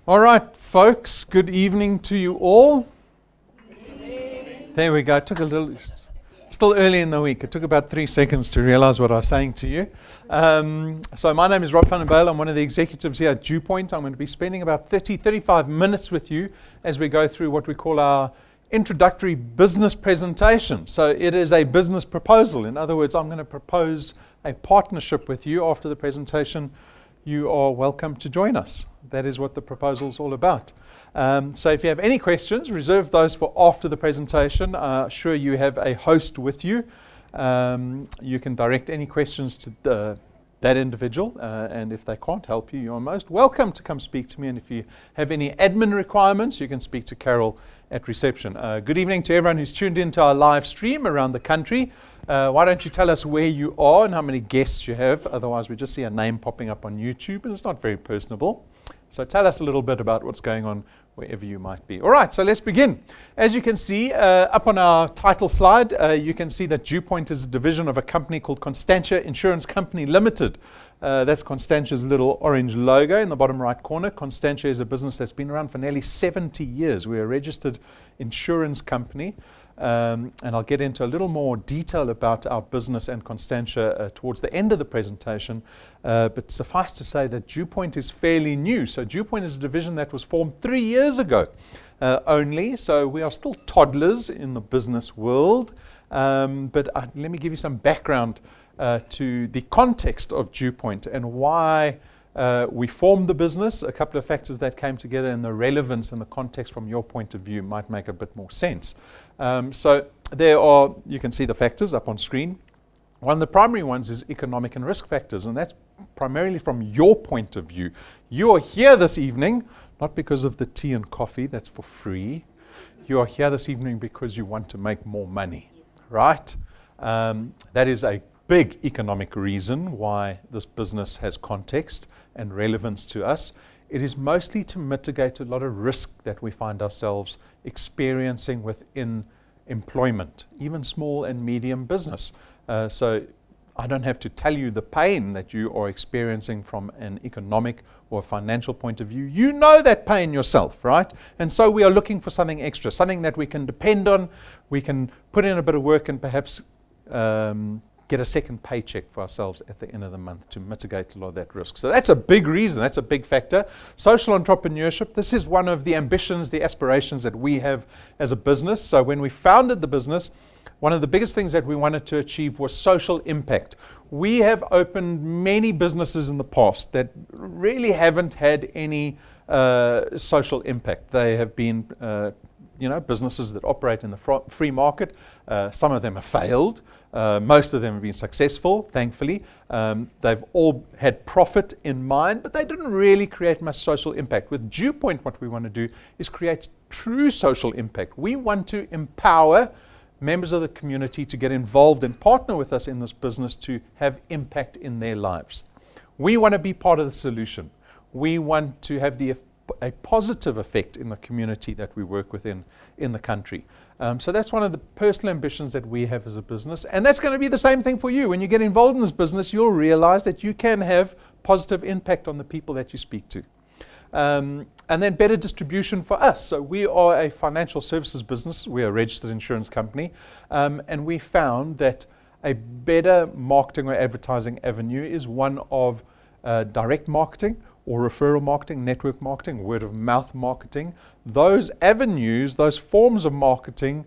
All right, folks, good evening to you all. There we go. It took a little, still early in the week. It took about 3 seconds to realize what I was saying to you. So my name is Rob van den Bijl. I'm one of the executives here at DuePoint. I'm going to be spending about 35 minutes with you as we go through what we call our introductory business presentation. So it is a business proposal. In other words, I'm going to propose a partnership with you after the presentation. You are welcome to join us. That is what the proposal is all about. So if you have any questions, reserve those for after the presentation. Sure, you have a host with you. You can direct any questions to that individual, and if they can't help you, you're most welcome to come speak to me. And if you have any admin requirements, you can speak to Carol at reception. Good evening to everyone who's tuned into our live stream around the country. Why don't you tell us where you are and how many guests you have? Otherwise, we just see a name popping up on YouTube, and it's not very personable. So tell us a little bit about what's going on wherever you might be. All right, so let's begin. As you can see up on our title slide, you can see that DuePoint is a division of a company called Constantia Insurance Company Limited. That's Constantia's little orange logo in the bottom right corner. Constantia is a business that's been around for nearly 70 years. We're a registered insurance company. And I'll get into a little more detail about our business and Constantia towards the end of the presentation. But suffice to say that DuePoint is fairly new. So DuePoint is a division that was formed 3 years ago only. So we are still toddlers in the business world. But let me give you some background to the context of DuePoint and why we formed the business. A couple of factors that came together, and the relevance and the context from your point of view might make a bit more sense. So there are, you can see the factors up on screen. One of the primary ones is economic and risk factors, and that's primarily from your point of view. You are here this evening, not because of the tea and coffee, that's for free. You are here this evening because you want to make more money, right? That is a big economic reason why this business has context and relevance to us. It is mostly to mitigate a lot of risk that we find ourselves experiencing within employment, even small and medium business. So I don't have to tell you the pain that you are experiencing from an economic or financial point of view. You know that pain yourself, right? And so we are looking for something extra, something that we can depend on, we can put in a bit of work and perhaps get a second paycheck for ourselves at the end of the month to mitigate a lot of that risk. So that's a big reason, that's a big factor. Social entrepreneurship, this is one of the ambitions, the aspirations that we have as a business. So when we founded the business, one of the biggest things that we wanted to achieve was social impact. We have opened many businesses in the past that really haven't had any social impact. They have been businesses that operate in the free market. Some of them have failed. Most of them have been successful, thankfully. They've all had profit in mind, but they didn't really create much social impact. With DuePoint, what we want to do is create true social impact. We want to empower members of the community to get involved and partner with us in this business to have impact in their lives. We want to be part of the solution. We want to have a positive effect in the community that we work within in the country. So that's one of the personal ambitions that we have as a business. And that's going to be the same thing for you. When you get involved in this business, you'll realize that you can have positive impact on the people that you speak to. And then better distribution for us. So we are a financial services business. We are a registered insurance company. And we found that a better marketing or advertising avenue is one of direct marketing or referral marketing, network marketing, word of mouth marketing. Those avenues, those forms of marketing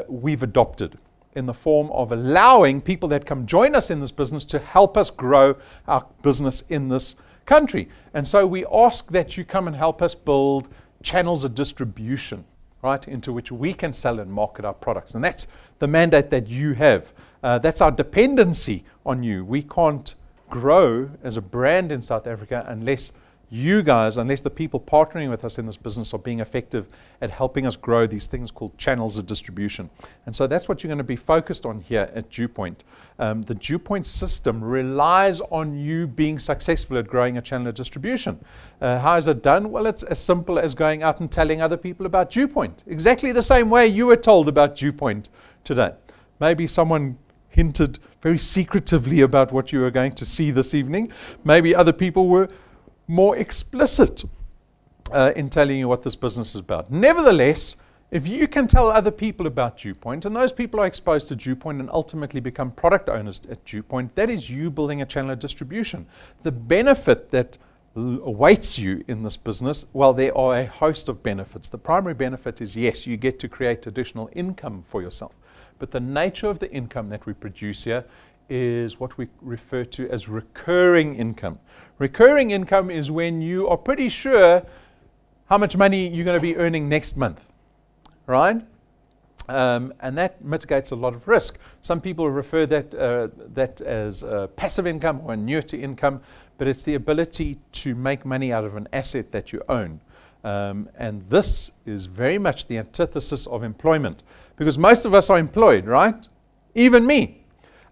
we've adopted in the form of allowing people that come join us in this business to help us grow our business in this country. And so we ask that you come and help us build channels of distribution, right, into which we can sell and market our products. And that's the mandate that you have. That's our dependency on you. We can't grow as a brand in South Africa unless you guys, unless the people partnering with us in this business are being effective at helping us grow these things called channels of distribution. And so that's what you're going to be focused on here at DuePoint. The DuePoint system relies on you being successful at growing a channel of distribution. How is it done? Well, it's as simple as going out and telling other people about DuePoint. Exactly the same way you were told about DuePoint today. Maybe someone hinted very secretively about what you were going to see this evening. Maybe other people were more explicit in telling you what this business is about. Nevertheless, if you can tell other people about DuePoint, and those people are exposed to DuePoint and ultimately become product owners at DuePoint, that is you building a channel of distribution. The benefit that awaits you in this business, well, there are a host of benefits. The primary benefit is, yes, you get to create additional income for yourself. But the nature of the income that we produce here is what we refer to as recurring income. Recurring income is when you are pretty sure how much money you're going to be earning next month. Right? And that mitigates a lot of risk. Some people refer that as passive income or annuity income, but it's the ability to make money out of an asset that you own. And this is very much the antithesis of employment, because most of us are employed, right? Even me.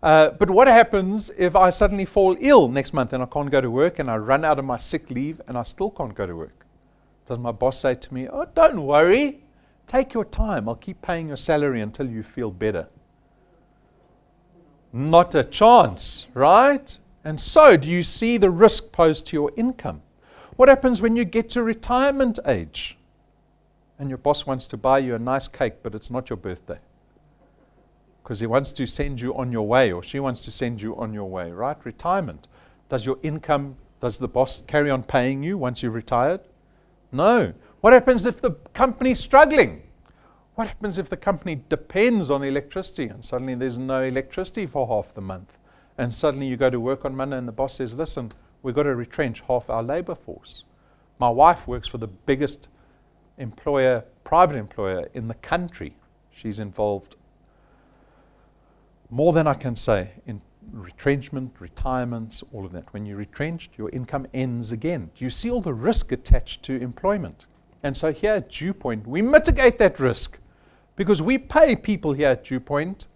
But what happens if I suddenly fall ill next month and I can't go to work, and I run out of my sick leave and I still can't go to work? Does my boss say to me, "Oh, don't worry. Take your time. I'll keep paying your salary until you feel better"? Not a chance, right? And so, do you see the risk posed to your income? What happens when you get to retirement age and your boss wants to buy you a nice cake, but it's not your birthday? Because he wants to send you on your way, or she wants to send you on your way, right? Retirement. Does your income, does the boss carry on paying you once you've retired? No. What happens if the company's struggling? What happens if the company depends on electricity and suddenly there's no electricity for half the month? And suddenly you go to work on Monday and the boss says, "Listen, we've got to retrench half our labor force." My wife works for the biggest employer, private employer in the country. She's involved more than I can say in retrenchment, retirements, all of that. When you're retrenched, your income ends again. Do you see all the risk attached to employment? And so here at DuePoint, we mitigate that risk because we pay people here at DuePoint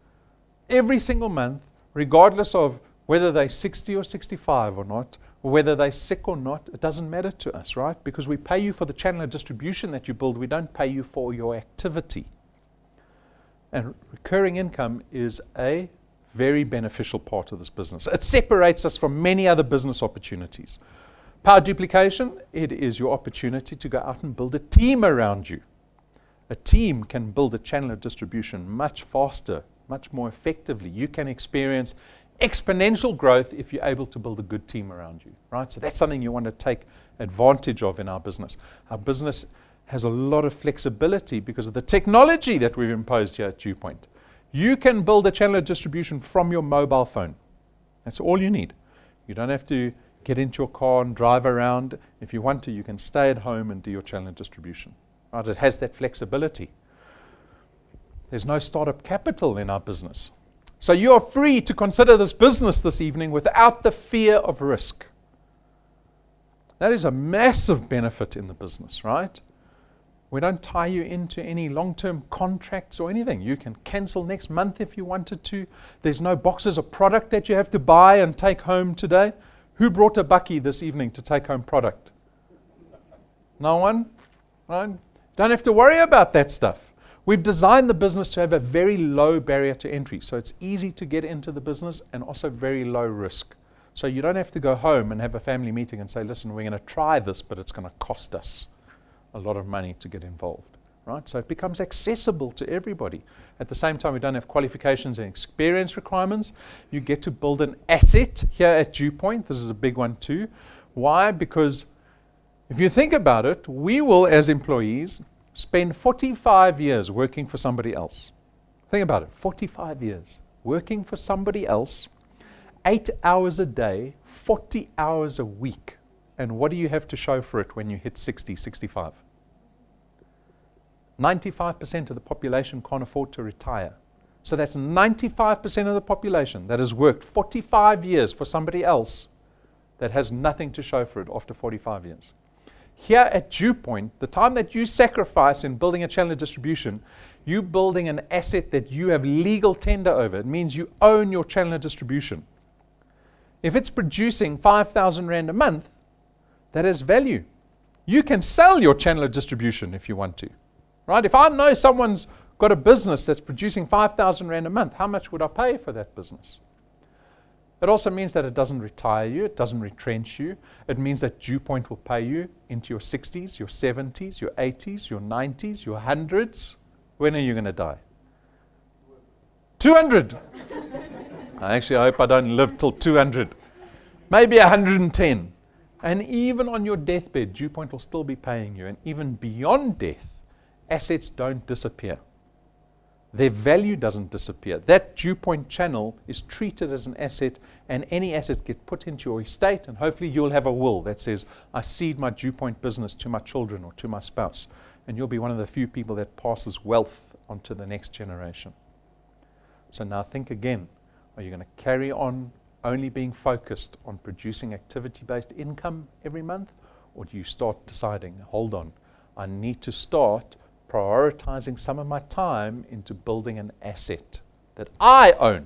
every single month, regardless of whether they're 60 or 65 or not, or whether they're sick or not. It doesn't matter to us, right? Because we pay you for the channel of distribution that you build. We don't pay you for your activity. And recurring income is a very beneficial part of this business. It separates us from many other business opportunities. Power duplication, it is your opportunity to go out and build a team around you. A team can build a channel of distribution much faster, much more effectively. You can experience exponential growth if you're able to build a good team around you, right? So that's something you want to take advantage of in our business. Our business has a lot of flexibility because of the technology that we've imposed here at DuePoint. You can build a channel of distribution from your mobile phone. That's all you need. You don't have to get into your car and drive around. If you want to, you can stay at home and do your channel of distribution. Right? It has that flexibility. There's no startup capital in our business. So you are free to consider this business this evening without the fear of risk. That is a massive benefit in the business, right? We don't tie you into any long-term contracts or anything. You can cancel next month if you wanted to. There's no boxes of product that you have to buy and take home today. Who brought a bucky this evening to take home product? No one? Right? Don't have to worry about that stuff. We've designed the business to have a very low barrier to entry. So it's easy to get into the business and also very low risk. So you don't have to go home and have a family meeting and say, "Listen, we're going to try this, but it's going to cost us a lot of money to get involved," right? So it becomes accessible to everybody. At the same time, we don't have qualifications and experience requirements. You get to build an asset here at DuePoint. This is a big one too. Why? Because if you think about it, we will, as employees, spend 45 years working for somebody else. Think about it, 45 years working for somebody else, 8 hours a day, 40 hours a week. And what do you have to show for it when you hit 60, 65? 95% of the population can't afford to retire. So that's 95% of the population that has worked 45 years for somebody else that has nothing to show for it after 45 years. Here at DuePoint, the time that you sacrifice in building a channel of distribution, you're building an asset that you have legal tender over. It means you own your channel of distribution. If it's producing 5,000 Rand a month, that has value. You can sell your channel of distribution if you want to, right? If I know someone's got a business that's producing 5,000 Rand a month, how much would I pay for that business? It also means that it doesn't retire you. It doesn't retrench you. It means that DuePoint will pay you into your 60s, your 70s, your 80s, your 90s, your 100s. When are you going to die? 200. I actually hope I don't live till 200. Maybe 110. And even on your deathbed, DuePoint will still be paying you. And even beyond death, assets don't disappear. Their value doesn't disappear. That DuePoint channel is treated as an asset, and any assets get put into your estate, and hopefully you'll have a will that says, I cede my DuePoint business to my children or to my spouse. And you'll be one of the few people that passes wealth onto the next generation. So now think again. Are you going to carry on only being focused on producing activity-based income every month? Or do you start deciding, hold on, I need to start prioritizing some of my time into building an asset that I own,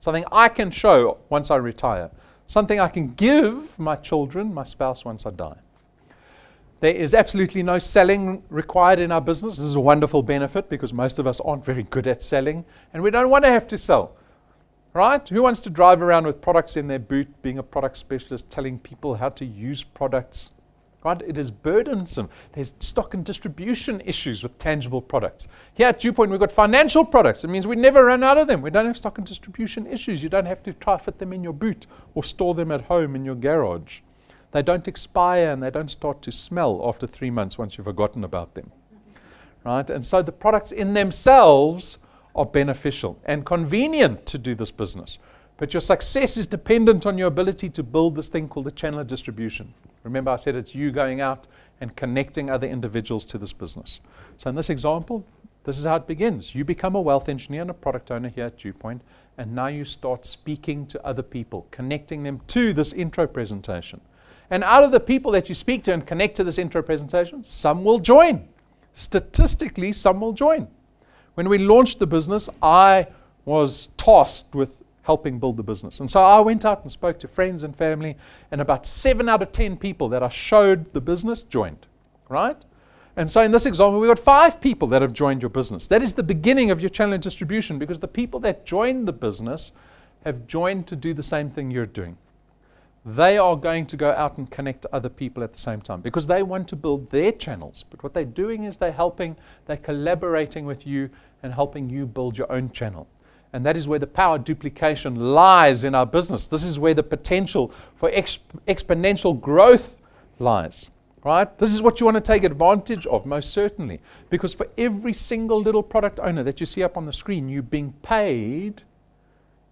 something I can show once I retire, something I can give my children, my spouse once I die. There is absolutely no selling required in our business. This is a wonderful benefit because most of us aren't very good at selling, and we don't want to have to sell, right? Who wants to drive around with products in their boot, being a product specialist, telling people how to use products? Right? It is burdensome. There's stock and distribution issues with tangible products. Here at DuePoint, we've got financial products. It means we never run out of them. We don't have stock and distribution issues. You don't have to try to fit them in your boot or store them at home in your garage. They don't expire and they don't start to smell after 3 months once you've forgotten about them. Right? And so the products in themselves are beneficial and convenient to do this business. But your success is dependent on your ability to build this thing called a channel of distribution. Remember I said it's you going out and connecting other individuals to this business. So in this example, this is how it begins. You become a wealth engineer and a product owner here at DuePoint, and now you start speaking to other people, connecting them to this intro presentation. And out of the people that you speak to and connect to this intro presentation, some will join. Statistically, some will join. When we launched the business, I was tasked with helping build the business. And so I went out and spoke to friends and family, and about 7 out of 10 people that I showed the business joined, right? And so in this example, we've got 5 people that have joined your business. That is the beginning of your channel of distribution, because the people that joined the business have joined to do the same thing you're doing. They are going to go out and connect to other people at the same time because they want to build their channels. But what they're doing is they're collaborating with you and helping you build your own channel. And that is where the power of duplication lies in our business. This is where the potential for exponential growth lies, right? This is what you want to take advantage of, most certainly. Because for every single little product owner that you see up on the screen, you're being paid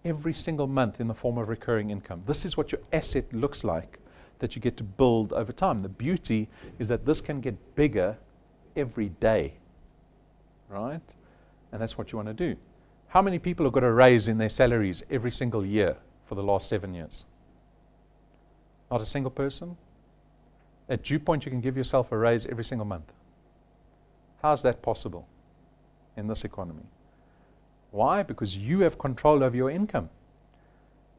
every single month in the form of recurring income. This is what your asset looks like that you get to build over time. The beauty is that this can get bigger every day, right? And that's what you want to do. How many people have got a raise in their salaries every single year for the last 7 years? Not a single person? At DuePoint, you can give yourself a raise every single month. How is that possible in this economy? Why? Because you have control over your income.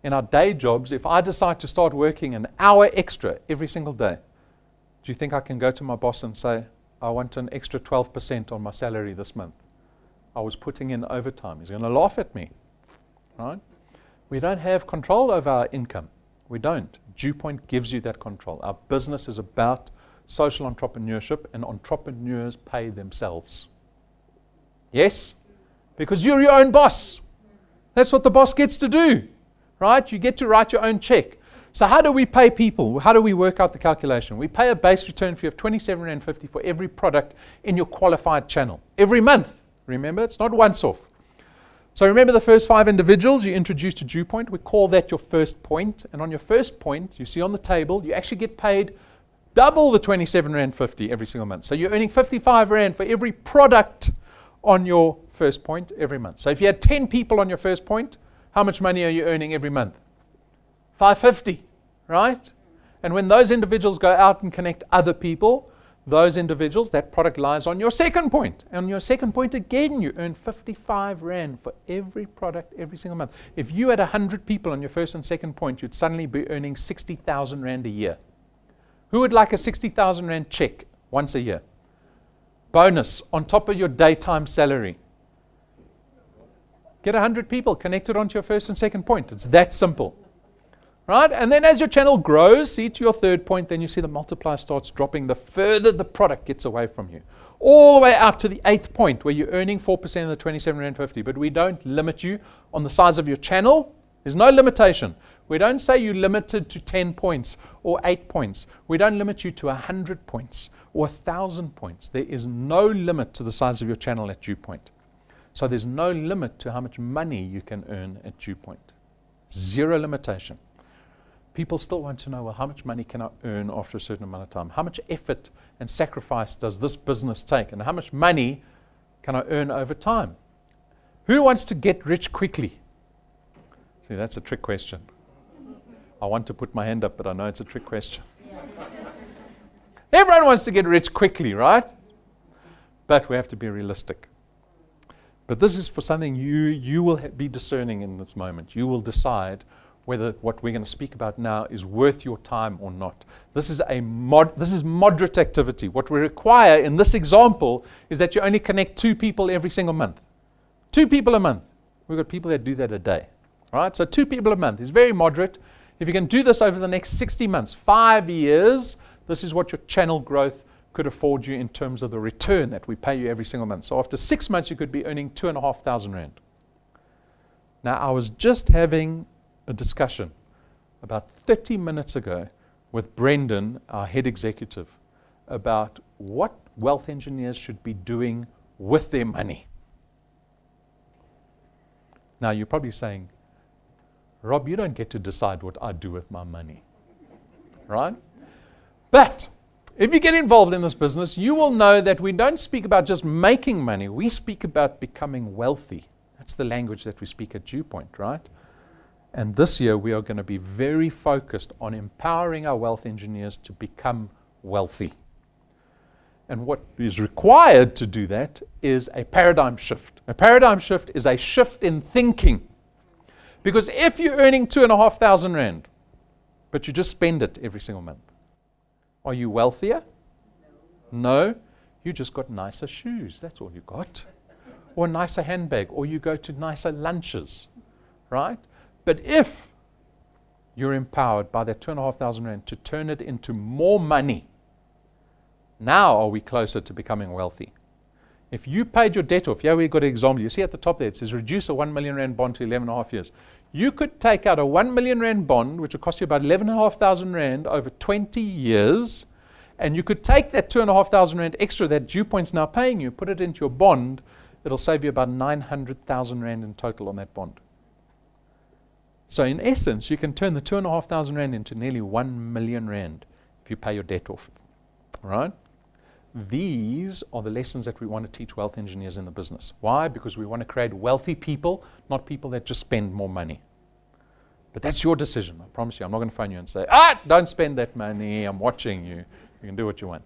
In our day jobs, if I decide to start working an hour extra every single day, do you think I can go to my boss and say, I want an extra 12% on my salary this month? I was putting in overtime. He's going to laugh at me, right? We don't have control over our income. We don't. DuePoint gives you that control. Our business is about social entrepreneurship, and entrepreneurs pay themselves. Yes? Because you're your own boss. That's what the boss gets to do, right? You get to write your own check. So how do we pay people? How do we work out the calculation? We pay a base return fee of £27.50 for every product in your qualified channel. Every month. Remember, it's not once off. So remember the first 5 individuals you introduced to DuePoint? We call that your first point. And on your first point, you see on the table, you actually get paid double the £27.50 every single month. So you're earning £55 for every product on your first point every month. So if you had 10 people on your first point, how much money are you earning every month? $5.50, right? And when those individuals go out and connect other people, those individuals, that product lies on your second point. And on your second point again, you earn £55 for every product every single month. If you had 100 people on your first and second point, you'd suddenly be earning £60,000 a year. Who would like a £60,000 check once a year? Bonus on top of your daytime salary. Get 100 people connected onto your first and second point. It's that simple. right? And then as your channel grows, see to your third point, then you see the multiplier starts dropping the further the product gets away from you. All the way out to the 8th point where you're earning 4% of the 27 Rand 50. But we don't limit you on the size of your channel. There's no limitation. We don't say you're limited to 10 points or 8 points. We don't limit you to 100 points or 1,000 points. There is no limit to the size of your channel at DuePoint. So there's no limit to how much money you can earn at DuePoint. Zero limitation. People still want to know, well, how much money can I earn after a certain amount of time? How much effort and sacrifice does this business take? And how much money can I earn over time? Who wants to get rich quickly? See, that's a trick question. I want to put my hand up, but I know it's a trick question. Everyone wants to get rich quickly, right? But we have to be realistic. But this is for something you will be discerning in this moment. You will decide whether what we're going to speak about now is worth your time or not. This is moderate activity. What we require in this example is that you only connect 2 people every single month. 2 people a month. We've got people that do that a day. All right? So 2 people a month is very moderate. If you can do this over the next 60 months, 5 years, this is what your channel growth could afford you in terms of the return that we pay you every single month. So after 6 months, you could be earning 2,500 Rand. Now, I was just having a discussion about 30 minutes ago with Brendan, our head executive, about what wealth engineers should be doing with their money. Now, you're probably saying, Rob, you don't get to decide what I do with my money, right? But if you get involved in this business, you will know that we don't speak about just making money. We speak about becoming wealthy. That's the language that we speak at DuePoint, right? And this year, we are going to be very focused on empowering our wealth engineers to become wealthy. And what is required to do that is a paradigm shift. A paradigm shift is a shift in thinking. Because if you're earning 2,500 Rand, but you just spend it every single month, are you wealthier? No. You just got nicer shoes. That's all you got. Or a nicer handbag. Or you go to nicer lunches. Right? But if you're empowered by that 2,500 Rand to turn it into more money, now are we closer to becoming wealthy? If you paid your debt off, we've got an example. You see at the top there, it says reduce a 1 million Rand bond to 11.5 years. You could take out a 1 million Rand bond, which will cost you about 11,500 Rand over 20 years, and you could take that 2,500 Rand extra that DuePoint's now paying you, put it into your bond. It'll save you about 900,000 Rand in total on that bond. So in essence, you can turn the 2,500 Rand into nearly 1 million Rand if you pay your debt off. All right? These are the lessons that we want to teach wealth engineers in the business. Why? Because we want to create wealthy people, not people that just spend more money. But that's your decision. I promise you, I'm not going to phone you and say, don't spend that money. I'm watching you. You can do what you want.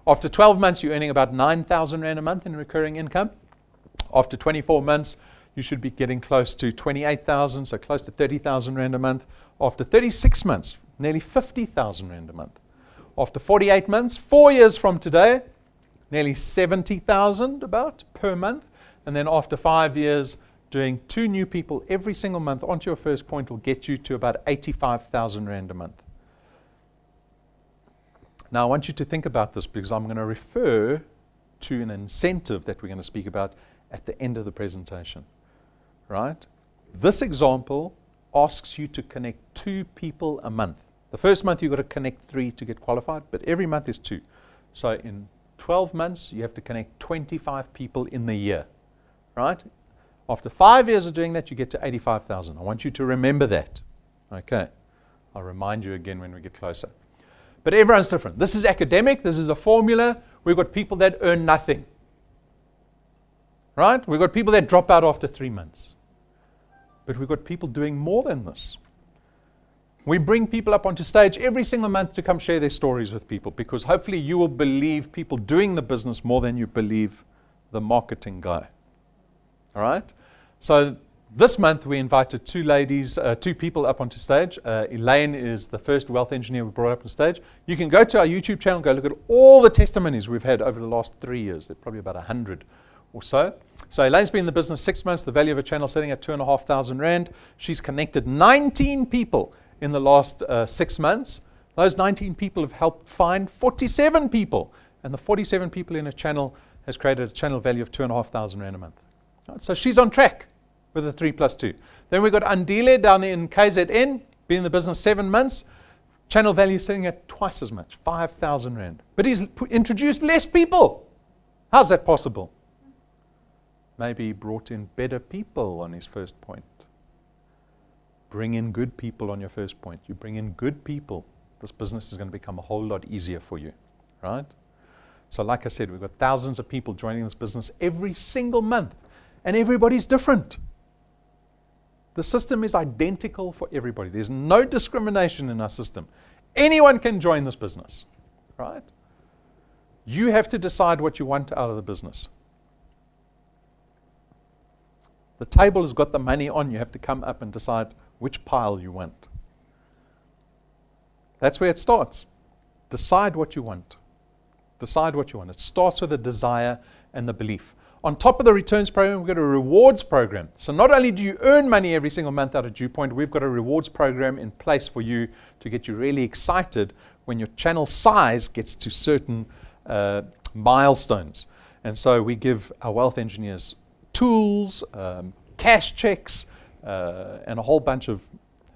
After 12 months, you're earning about 9,000 Rand a month in recurring income. After 24 months, you should be getting close to 28,000, so close to 30,000 Rand a month. After 36 months, nearly 50,000 Rand a month. After 48 months, 4 years from today, nearly 70,000 about per month. And then after 5 years, doing 2 new people every single month onto your first point will get you to about 85,000 Rand a month. Now, I want you to think about this because I'm going to refer to an incentive that we're going to speak about at the end of the presentation. Right? This example asks you to connect 2 people a month. The first month you've got to connect 3 to get qualified, but every month is 2. So in 12 months, you have to connect 25 people in the year. Right? After 5 years of doing that, you get to 85,000. I want you to remember that. Okay. I'll remind you again when we get closer. But everyone's different. This is academic. This is a formula. We've got people that earn nothing. Right? We've got people that drop out after 3 months. But we've got people doing more than this. We bring people up onto stage every single month to come share their stories with people because hopefully you will believe people doing the business more than you believe the marketing guy. All right? So this month we invited 2 people up onto stage. Elaine is the first wealth engineer we brought up on stage. You can go to our YouTube channel, go look at all the testimonies we've had over the last 3 years. There are probably about 100 or so. So Elaine's been in the business 6 months, the value of her channel sitting at 2,500 Rand. She's connected 19 people in the last 6 months. Those 19 people have helped find 47 people. And the 47 people in a channel has created a channel value of 2,500 Rand a month. Right, so she's on track with the 3+2. Then we've got Andile down in KZN, been in the business 7 months. Channel value sitting at twice as much, 5,000 Rand. But he's introduced less people. How's that possible? Maybe he brought in better people on his first point. Bring in good people on your first point. You bring in good people, this business is going to become a whole lot easier for you, right? So like I said, we've got thousands of people joining this business every single month, and everybody's different. The system is identical for everybody. There's no discrimination in our system. Anyone can join this business, right? You have to decide what you want out of the business. The table has got the money on. You have to come up and decide which pile you want. That's where it starts. Decide what you want. Decide what you want. It starts with a desire and the belief. On top of the returns program, we've got a rewards program. So not only do you earn money every single month out of DuePoint, we've got a rewards program in place for you to get you really excited when your channel size gets to certain milestones. And so we give our wealth engineers tools, cash checks, and a whole bunch of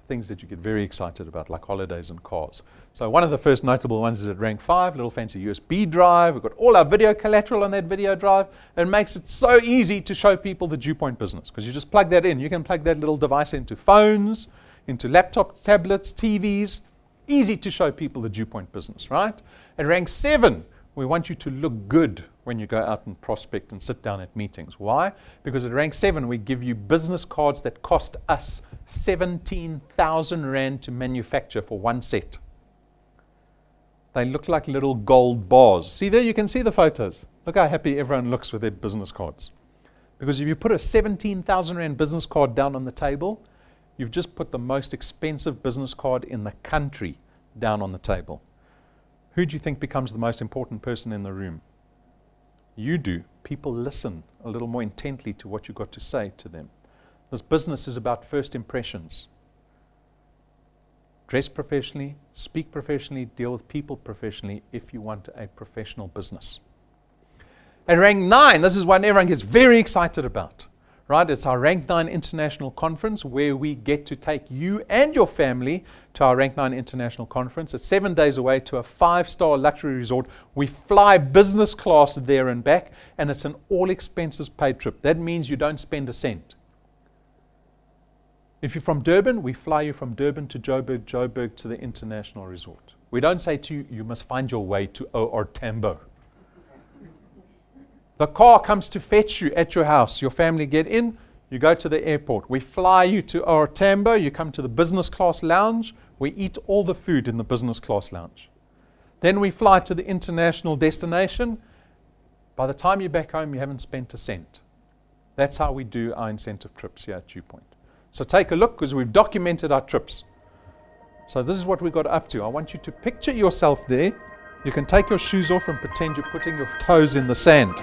things that you get very excited about, like holidays and cars. So one of the first notable ones is at rank 5, little fancy USB drive. We've got all our video collateral on that video drive. It makes it so easy to show people the DuePoint business, because you just plug that in. You can plug that little device into phones, into laptops, tablets, TVs. Easy to show people the DuePoint business, right? At rank 7, we want you to look good when you go out and prospect and sit down at meetings. Why? Because at rank 7, we give you business cards that cost us 17,000 Rand to manufacture for one set. They look like little gold bars. See there, you can see the photos. Look how happy everyone looks with their business cards. Because if you put a 17,000 Rand business card down on the table, you've just put the most expensive business card in the country down on the table. Who do you think becomes the most important person in the room? You do. People listen a little more intently to what you've got to say to them. This business is about first impressions. Dress professionally, speak professionally, deal with people professionally if you want a professional business. At rank 9, this is one everyone gets very excited about. Right? It's our Rank 9 International Conference, where we get to take you and your family to our Rank 9 International Conference. It's 7 days away to a 5-star luxury resort. We fly business class there and back, and it's an all-expenses paid trip. That means you don't spend a cent. If you're from Durban, we fly you from Durban to Joburg, Joburg to the international resort. We don't say to you, you must find your way to OR Tambo. The car comes to fetch you at your house. Your family get in, you go to the airport. We fly you to OR Tambo. You come to the business class lounge. We eat all the food in the business class lounge. Then we fly to the international destination. By the time you're back home, you haven't spent a cent. That's how we do our incentive trips here at DuePoint. So take a look, because we've documented our trips. So this is what we got up to. I want you to picture yourself there. You can take your shoes off and pretend you're putting your toes in the sand.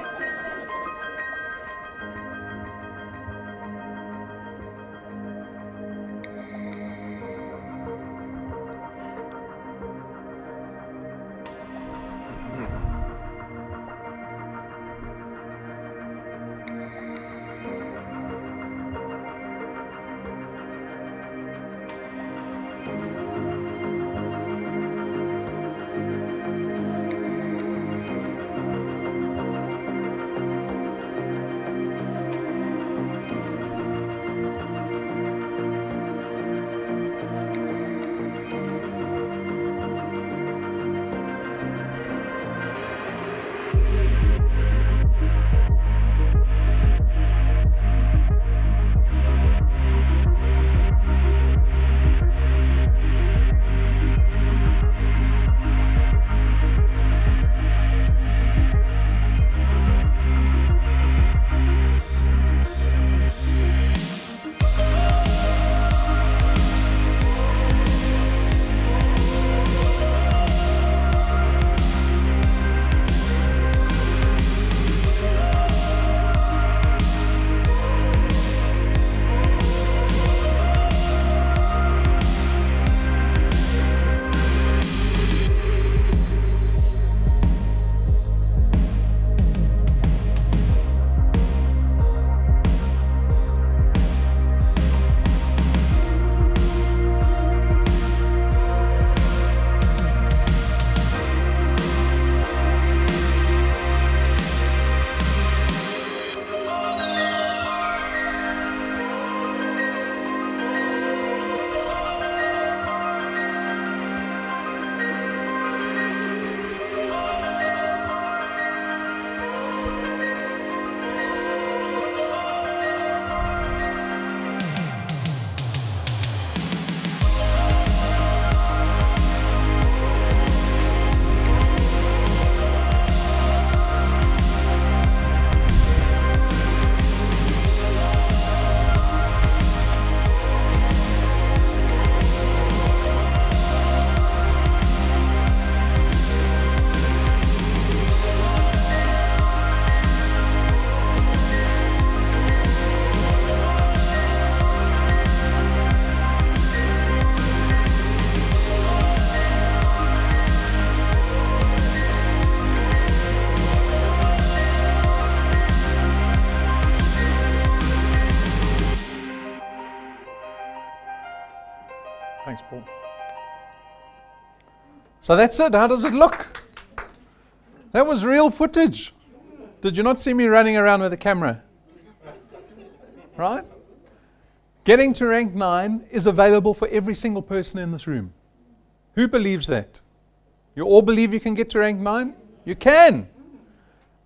Thanks, Paul. So that's it. How does it look? That was real footage. Did you not see me running around with a camera? Right? Getting to rank 9 is available for every single person in this room. Who believes that? You all believe you can get to rank 9? You can.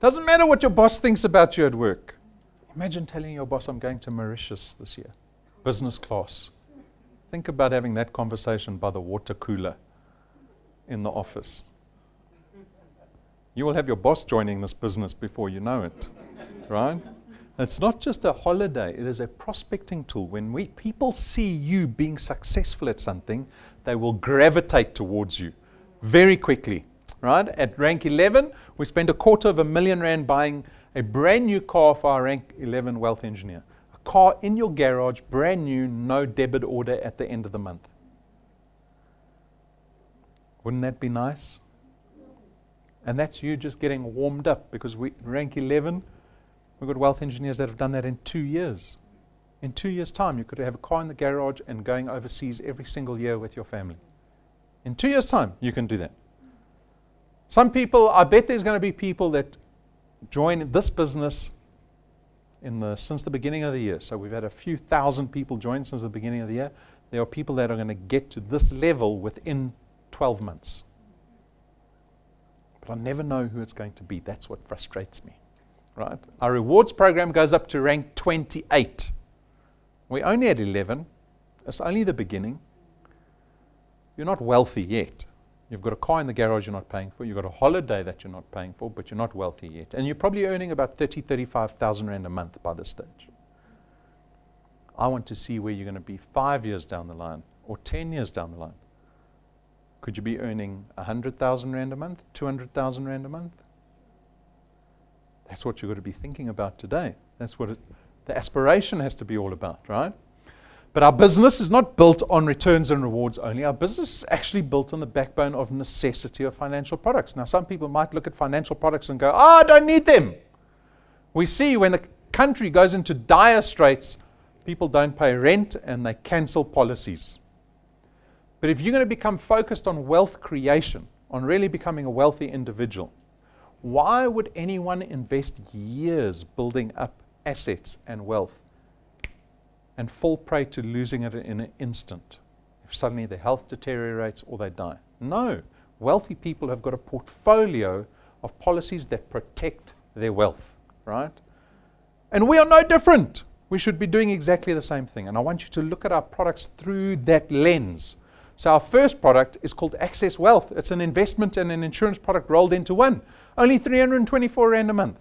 Doesn't matter what your boss thinks about you at work. Imagine telling your boss, I'm going to Mauritius this year. Business class. Think about having that conversation by the water cooler in the office. You will have your boss joining this business before you know it, right? It's not just a holiday, it is a prospecting tool. When people see you being successful at something, they will gravitate towards you very quickly, right? At rank 11, we spent R250,000 buying a brand new car for our rank 11 wealth engineer. A car in your garage, brand new, no debit order at the end of the month. Wouldn't that be nice? And that's you just getting warmed up, because rank 11, we've got wealth engineers that have done that in 2 years. In 2 years' time, you could have a car in the garage and going overseas every single year with your family. In 2 years' time, you can do that. Some people, I bet there's going to be people that join this business since the beginning of the year. So we've had a few thousand people join since the beginning of the year. There are people that are going to get to this level within 12 months. But I never know who it's going to be. That's what frustrates me, right? Our rewards program goes up to rank 28. We're only at 11. It's only the beginning. You're not wealthy yet. You've got a car in the garage you're not paying for. You've got a holiday that you're not paying for, but you're not wealthy yet. And you're probably earning about 30,000, 35,000 rand a month by this stage. I want to see where you're going to be 5 years down the line or 10 years down the line. Could you be earning 100,000 rand a month, 200,000 rand a month? That's what you've got to be thinking about today. That's what the aspiration has to be all about, right? But our business is not built on returns and rewards only. Our business is actually built on the backbone of necessity of financial products. Now, some people might look at financial products and go, I don't need them. We see when the country goes into dire straits, people don't pay rent and they cancel policies. But if you're going to become focused on wealth creation, on really becoming a wealthy individual, why would anyone invest years building up assets and wealth and fall prey to losing it in an instant if suddenly their health deteriorates or they die? No. Wealthy people have got a portfolio of policies that protect their wealth, right? And we are no different. We should be doing exactly the same thing. And I want you to look at our products through that lens. So our first product is called Access Wealth. It's an investment and an insurance product rolled into one. Only 324 Rand a month.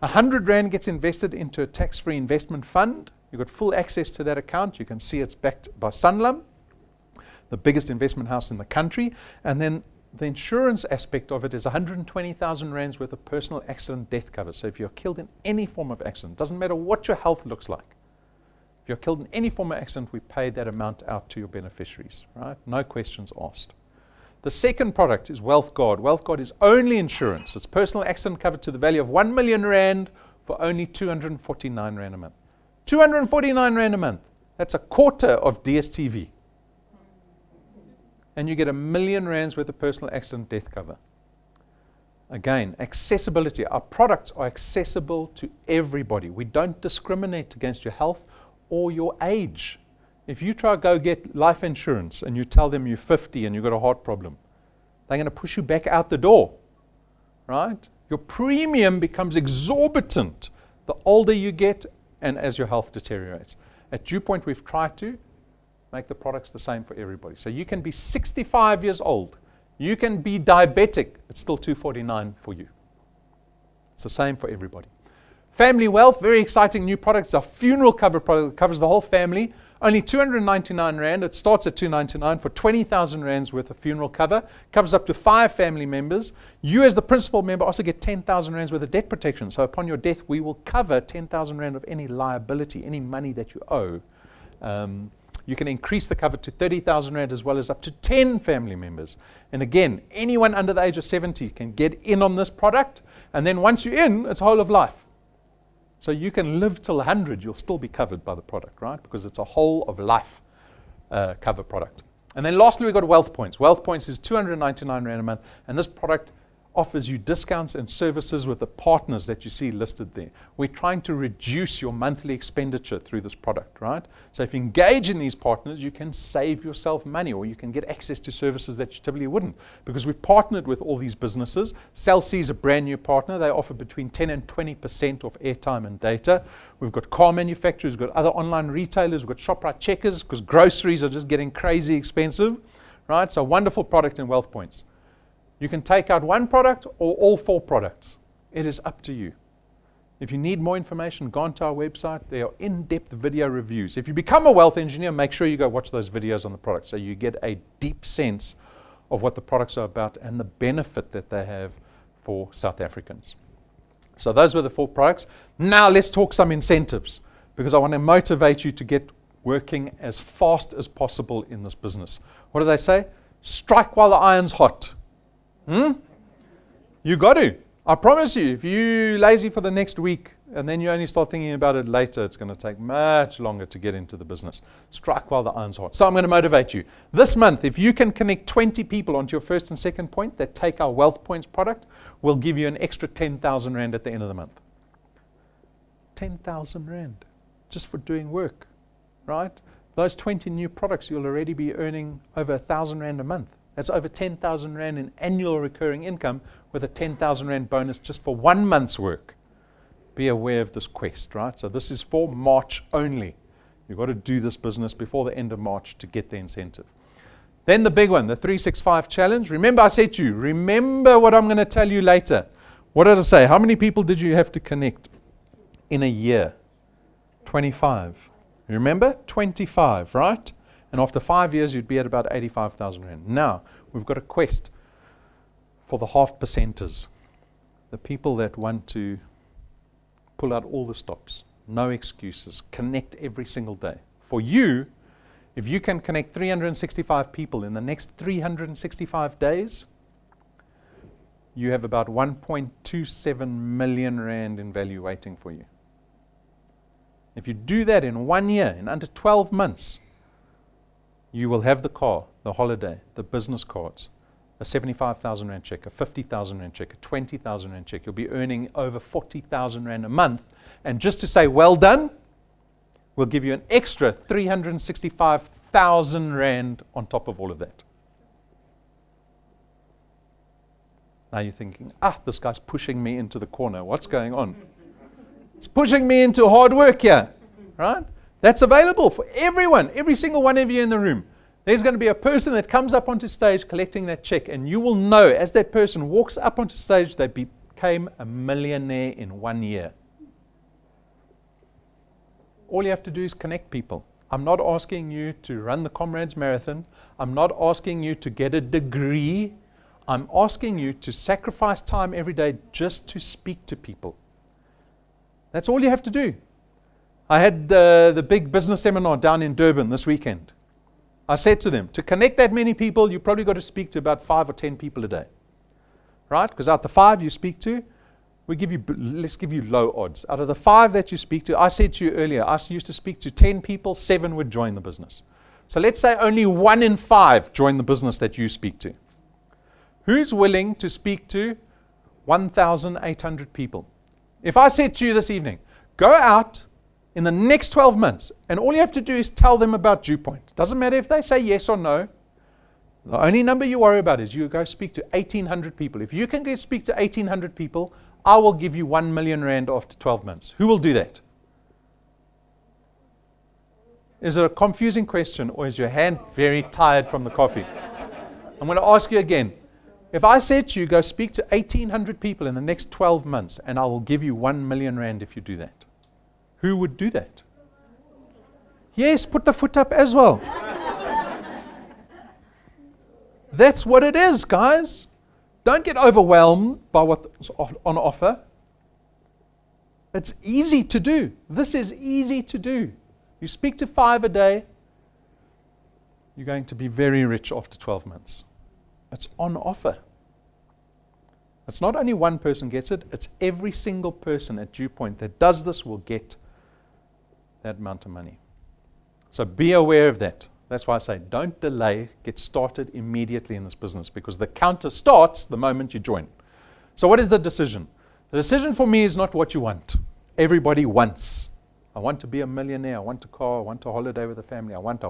100 Rand gets invested into a tax-free investment fund. You've got full access to that account. You can see it's backed by Sanlam, the biggest investment house in the country. And then the insurance aspect of it is 120,000 Rands worth of personal accident death cover. So if you're killed in any form of accident, doesn't matter what your health looks like, if you're killed in any form of accident, we pay that amount out to your beneficiaries, right? No questions asked. The second product is Wealth Guard. Wealth Guard is only insurance. It's personal accident cover to the value of 1 million Rand for only 249 Rand a month. 249 Rand a month. That's a quarter of DSTV. And you get 1 million Rands worth of personal accident death cover. Again, accessibility. Our products are accessible to everybody. We don't discriminate against your health or your age. If you try to go get life insurance and you tell them you're 50 and you've got a heart problem, they're going to push you back out the door, right? Your premium becomes exorbitant the older you get and as your health deteriorates. At DuePoint, we've tried to make the products the same for everybody. So you can be 65 years old. You can be diabetic. It's still 249 for you. It's the same for everybody. Family Wealth, very exciting new products. Our funeral cover product covers the whole family. Only 299 Rand. It starts at 299 for 20,000 Rands worth of funeral cover. Covers up to 5 family members. You as the principal member also get 10,000 Rands worth of debt protection. So upon your death, we will cover 10,000 Rand of any liability, any money that you owe. You can increase the cover to 30,000 Rand as well as up to 10 family members. And again, anyone under the age of 70 can get in on this product. And then once you're in, it's whole of life. So you can live till 100, you'll still be covered by the product, right? Because it's a whole of life cover product. And then lastly, we've got Wealth Points. Wealth Points is 299 Rand a month, and this product offers you discounts and services with the partners that you see listed there. We're trying to reduce your monthly expenditure through this product, right? So if you engage in these partners, you can save yourself money, or you can get access to services that you typically wouldn't, because we've partnered with all these businesses. Cell C is a brand new partner. They offer between 10 and 20% off airtime and data. We've got car manufacturers, we've got other online retailers, we've got ShopRite checkers, because groceries are just getting crazy expensive, right? So wonderful product in Wealth Points. You can take out one product or all 4 products. It is up to you. If you need more information, go onto our website. There are in-depth video reviews. If you become a wealth engineer, make sure you go watch those videos on the product so you get a deep sense of what the products are about and the benefit that they have for South Africans. So those were the 4 products. Now let's talk some incentives, because I want to motivate you to get working as fast as possible in this business. What do they say? Strike while the iron's hot. You got to. I promise you, if you're lazy for the next week and then you only start thinking about it later, it's going to take much longer to get into the business. Strike while the iron's hot. So I'm going to motivate you. This month, if you can connect 20 people onto your first and second point that take our Wealth Points product, we'll give you an extra 10,000 Rand at the end of the month. 10,000 Rand just for doing work, right? Those 20 new products, you'll already be earning over 1,000 Rand a month. That's over 10,000 Rand in annual recurring income with a 10,000 Rand bonus just for 1 month's work. Be aware of this quest, right? So this is for March only. You've got to do this business before the end of March to get the incentive. Then the big one, the 365 challenge. Remember I said to you, remember what I'm going to tell you later. What did I say? How many people did you have to connect in a year? 25. You remember? 25, right? And after 5 years, you'd be at about 85,000 Rand. Now, we've got a quest for the half percenters, the people that want to pull out all the stops, no excuses, connect every single day. For you, if you can connect 365 people in the next 365 days, you have about 1.27 million Rand in value waiting for you. If you do that in 1 year, in under 12 months, you will have the car, the holiday, the business cards, a 75,000 Rand check, a 50,000 Rand check, a 20,000 Rand check. You'll be earning over 40,000 Rand a month. And just to say, well done, we'll give you an extra 365,000 Rand on top of all of that. Now you're thinking, this guy's pushing me into the corner. What's going on? He's pushing me into hard work here, right? That's available for everyone, every single one of you in the room. There's going to be a person that comes up onto stage collecting that check, and you will know as that person walks up onto stage, they became a millionaire in 1 year. All you have to do is connect people. I'm not asking you to run the Comrades Marathon. I'm not asking you to get a degree. I'm asking you to sacrifice time every day just to speak to people. That's all you have to do. I had the big business seminar down in Durban this weekend. I said to them, to connect that many people, you probably got to speak to about 5 or 10 people a day. Right? Because out the 5 you speak to, let's give you low odds. Out of the 5 that you speak to, I said to you earlier, I used to speak to 10 people, 7 would join the business. So let's say only 1 in 5 join the business that you speak to. Who's willing to speak to 1,800 people? If I said to you this evening, go out in the next 12 months, and all you have to do is tell them about DuePoint. Doesn't matter if they say yes or no. The only number you worry about is you go speak to 1,800 people. If you can go speak to 1,800 people, I will give you 1 million Rand after 12 months. Who will do that? Is it a confusing question, or is your hand very tired from the coffee? I'm going to ask you again. If I said to you, go speak to 1,800 people in the next 12 months, and I will give you 1 million Rand if you do that. Who would do that? Yes, put the foot up as well. That's what it is, guys. Don't get overwhelmed by what's on offer. It's easy to do. This is easy to do. You speak to 5 a day, you're going to be very rich after 12 months. It's on offer. It's not only one person gets it, it's every single person at DuePoint that does this will get that amount of money. So be aware of that. That's why I say don't delay, get started immediately in this business, because the counter starts the moment you join. So what is the decision? The decision for me is not what you want. Everybody wants. I want to be a millionaire. I want a car. I want a holiday with the family. I want.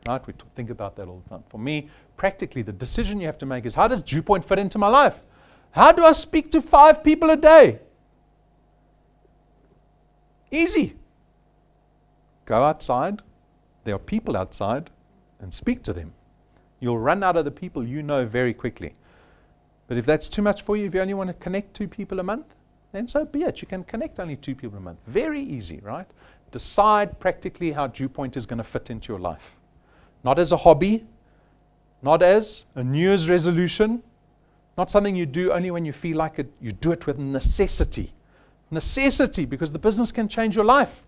Right? We think about that all the time. For me, practically, the decision you have to make is, how does DuePoint fit into my life? How do I speak to 5 people a day? Easy. Go outside. There are people outside, and speak to them. You'll run out of the people you know very quickly. But if that's too much for you, if you only want to connect 2 people a month, then so be it. You can connect only 2 people a month. Very easy, right? Decide practically how DuePoint is going to fit into your life. Not as a hobby, not as a New Year's resolution, not something you do only when you feel like it. You do it with necessity. Necessity, because the business can change your life.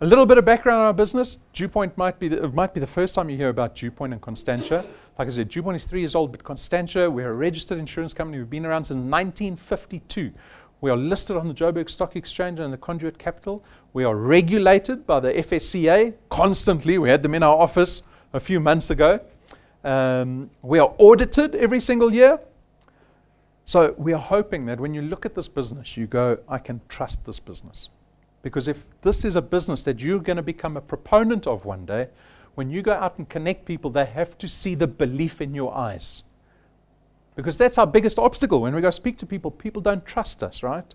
A little bit of background on our business. DuePoint might be the first time you hear about DuePoint and Constantia. Like I said, DuePoint is 3 years old, but Constantia, we're a registered insurance company. We've been around since 1952. We are listed on the Joburg Stock Exchange and the Conduit Capital. We are regulated by the FSCA constantly. We had them in our office a few months ago. We are audited every single year. So we are hoping that when you look at this business, you go, I can trust this business. Because if this is a business that you're going to become a proponent of one day, when you go out and connect people, they have to see the belief in your eyes. Because that's our biggest obstacle. When we go speak to people, people don't trust us, right?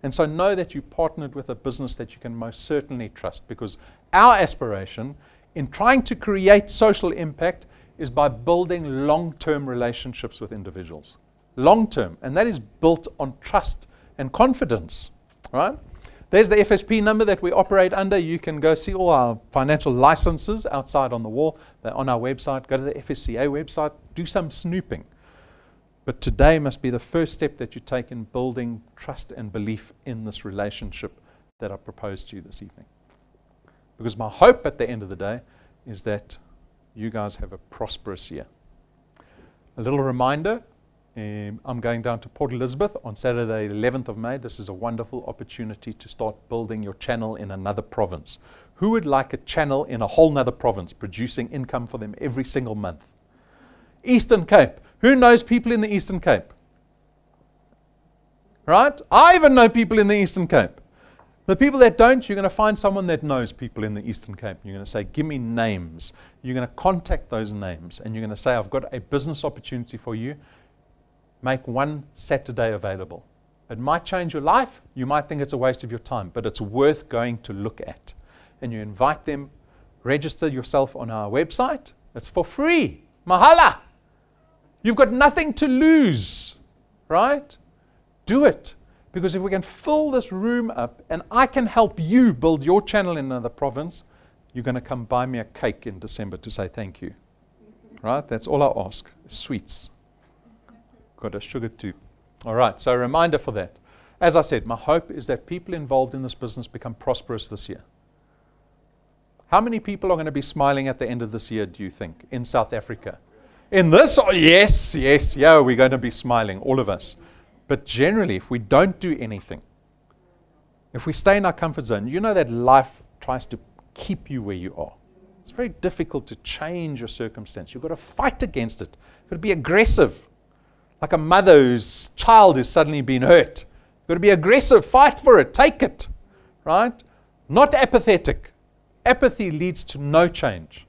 And so know that you partnered with a business that you can most certainly trust. Because our aspiration in trying to create social impact is by building long-term relationships with individuals. Long-term. And that is built on trust and confidence, right? There's the FSP number that we operate under. You can go see all our financial licenses outside on the wall. They're on our website. Go to the FSCA website. Do some snooping. But today must be the first step that you take in building trust and belief in this relationship that I proposed to you this evening. Because my hope at the end of the day is that you guys have a prosperous year. A little reminder. I'm going down to Port Elizabeth on Saturday, 11th of May. This is a wonderful opportunity to start building your channel in another province. Who would like a channel in a whole nother province producing income for them every single month? Eastern Cape. Who knows people in the Eastern Cape? Right? I even know people in the Eastern Cape. The people that don't, you're going to find someone that knows people in the Eastern Cape. You're going to say, give me names. You're going to contact those names. And you're going to say, I've got a business opportunity for you. Make one Saturday available. It might change your life. You might think it's a waste of your time, but it's worth going to look at. And you invite them, register yourself on our website. It's for free. Mahala. You've got nothing to lose, right? Do it. Because if we can fill this room up and I can help you build your channel in another province, you're going to come buy me a cake in December to say thank you. Right? That's all I ask. Sweets. Got a sugar too. All right, so a reminder for that. As I said, my hope is that people involved in this business become prosperous this year. How many people are going to be smiling at the end of this year, do you think, in South Africa? In this? Oh, yes, yeah, we're going to be smiling, all of us. But generally, if we don't do anything, if we stay in our comfort zone, you know that life tries to keep you where you are. It's very difficult to change your circumstance. You've got to fight against it. You've got to be aggressive. Like a mother whose child is suddenly being hurt. You've got to be aggressive, fight for it, take it, right? Not apathetic. Apathy leads to no change.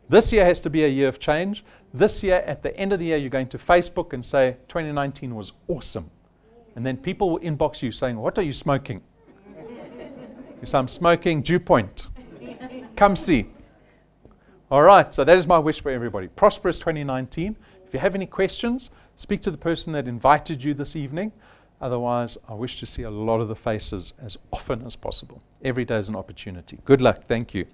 This year has to be a year of change. This year, at the end of the year, you're going to Facebook and say, 2019 was awesome. And then people will inbox you saying, what are you smoking? You say, I'm smoking DuePoint. Come see. All right, so that is my wish for everybody. Prosperous 2019. If you have any questions, speak to the person that invited you this evening. Otherwise, I wish to see a lot of the faces as often as possible. Every day is an opportunity. Good luck. Thank you.